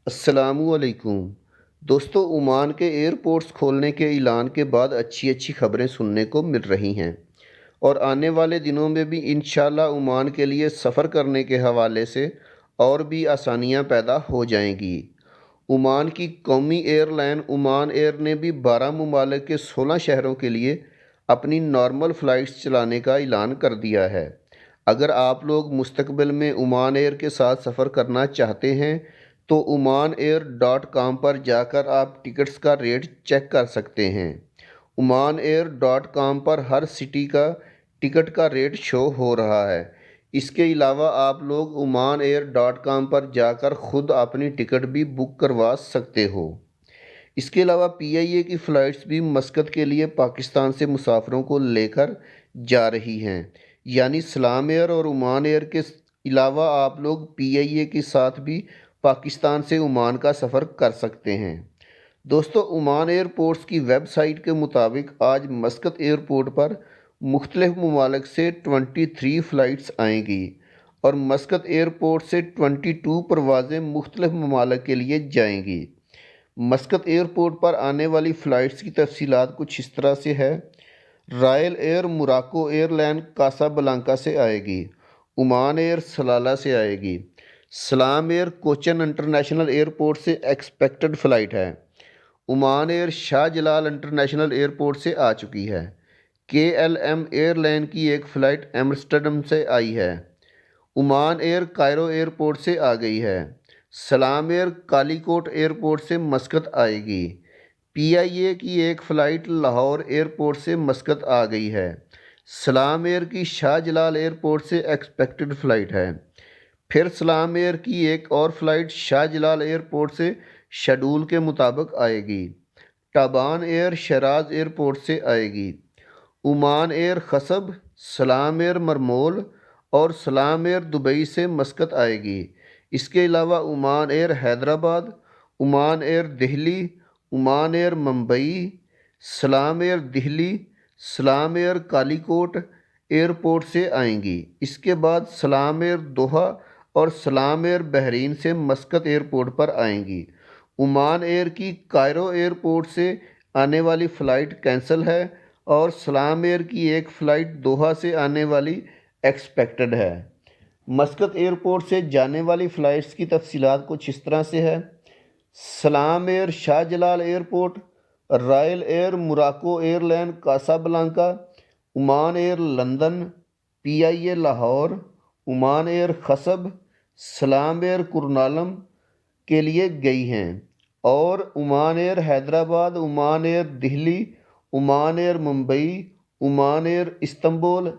السلام علیکم دوستو، عمان کے ایئرپورٹس کھولنے کے اعلان کے بعد اچھی خبریں سننے کو مل رہی ہیں اور آنے والے دنوں میں بھی انشاءاللہ عمان کے لیے سفر کرنے کے حوالے سے اور بھی آسانیاں پیدا ہو جائیں گی۔ عمان کی قومی ایئر لائن عمان ایئر نے بھی 12 ممالک کے 16 شہروں کے لیے اپنی نارمل فلائٹس چلانے کا اعلان کر دیا ہے۔ اگر آپ لوگ مستقبل میں عمان ایئر کے ساتھ سفر کرنا چاہتے ہیں تو omanAir.com پر جا کر آپ ٹکٹس کا ریٹ چیک کر سکتے ہیں۔ omanAir.com پر ہر سٹی کا ٹکٹ کا ریٹ شو ہو رہا ہے۔ اس کے علاوہ آپ لوگ omanAir.com پر جا کر خود اپنی ٹکٹ بھی بک کروا سکتے ہو۔ اس کے علاوہ PIA کی فلائٹس بھی مسقط کے لیے پاکستان سے مسافروں کو لے کر جا رہی ہیں، یعنی سلام ایئر اور عمان ایئر کے علاوہ آپ لوگ PIA کے ساتھ بھی پاکستان سے عمان کا سفر کر سکتے ہیں۔ دوستو، عمان ایئرپورٹس کی ویب سائٹ کے مطابق آج مسقط ایئرپورٹ پر مختلف ممالک سے 23 فلائٹس آئیں گی اور مسقط ایئرپورٹ سے 22 پروازیں مختلف ممالک کے لیے جائیں گی۔ مسقط ایئرپورٹ پر آنے والی فلائٹس کی تفصیلات کچھ اس طرح سے ہے۔ Royal Air Morocco airline Casablanca سے آئے گی۔ عمان ایئر سلالہ سے آئے گی۔ سلام ایئر کوچن انٹرنیشنل ایئرپورٹ سے ایکسپیکٹڈ فلائٹ ہے۔ عمان ایئر شاہ جلال انٹرنیشنل ایئرپورٹ سے آ چکی ہے۔ KLM ایئر لائن کی ایک فلائٹ ایمسٹرڈم سے آئی ہے۔ عمان ایئر کائرو ایئرپورٹ سے آ گئی ہے۔ سلام ایئر کالی کوٹ ایئرپورٹ سے مسقط آئے گی۔ PIA کی ایک فلائٹ لاہور ایئرپورٹ سے مسقط آ گئی ہے۔ سلام ایئر کی شاہ جلال ایئرپورٹ سے ایکسپیکٹڈ فلائٹ ہے۔ پھر سلام ایئر کی ایک اور فلائٹ شاہ جلال ایئرپورٹ سے شیڈول کے مطابق آئے گی۔ ٹابان ایئر شیراز ایئرپورٹ سے آئے گی۔ Oman Air Khasab, Salam year مرمول اور سلام ایئر دبئی سے مسقط آئے گی۔ اس کے علاوہ Oman year Hyderabad, Oman year Delhi, Oman year Mumbai, Salam year Delhi, Salam year کالی کوٹ ایئرپورٹ سے آئیں گی۔ اس کے بعد سلام ایئر دوحہ اور سلام ایئر بحرین سے مسقط ایئرپورٹ پر آئیں گی۔ عمان ایئر کی کائرو ایئرپورٹ سے آنے والی فلائٹ کینسل ہے اور سلام ایئر کی ایک فلائٹ دوحہ سے آنے والی ایکسپیکٹڈ ہے۔ مسقط ایئرپورٹ سے جانے والی فلائٹس کی تفصیلات کچھ اس طرح سے ہے۔ Salam Air Shah Jalal airport, Royal Air Morocco airline Casablanca, Oman Air London, PIA Lahore, Oman Air Khasab, Salam Air کرنالم کے لیے گئی ہیں اور Oman year Hyderabad, Oman year Delhi, Oman year Mumbai, Oman Air Istanbul,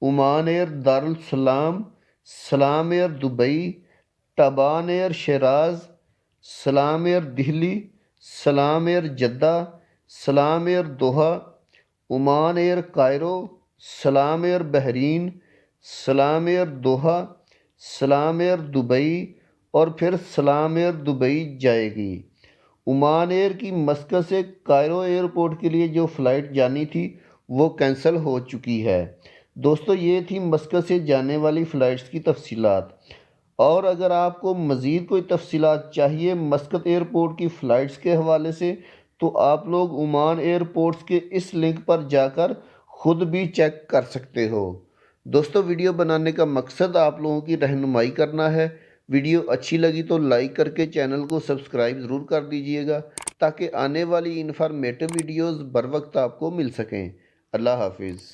Oman Air Dar es Salaam, Salam Air Dubai, Taban Air Shiraz, Salam year Delhi, Salam Air Jeddah, Salam Air Doha, Oman Air Cairo, Salam Air Bahrain, Salam Air Doha, سلام Air Dubai اور پھر سلام Air Dubai جائے گی۔ Oman year کی Muscat سے Cairo airport کے لیے جو فلائٹ جانی تھی وہ کینسل ہو چکی ہے۔ دوستو، یہ تھی مسقط سے جانے والی فلائٹس کی تفصیلات، اور اگر آپ کو مزید کوئی تفصیلات چاہیے مسقط ایئرپورٹ کی فلائٹس کے حوالے سے تو آپ لوگ عمان ایئرپورٹس کے اس لنک پر جا کر خود بھی چیک کر سکتے ہو۔ دوستو، ویڈیو بنانے کا مقصد آپ لوگوں کی رہنمائی کرنا ہے۔ ویڈیو اچھی لگی تو لائک کر کے چینل کو سبسکرائب ضرور کر دیجئے گا تاکہ آنے والی انفارمیٹیو ویڈیوز بر وقت آپ کو مل سکیں۔ اللہ حافظ۔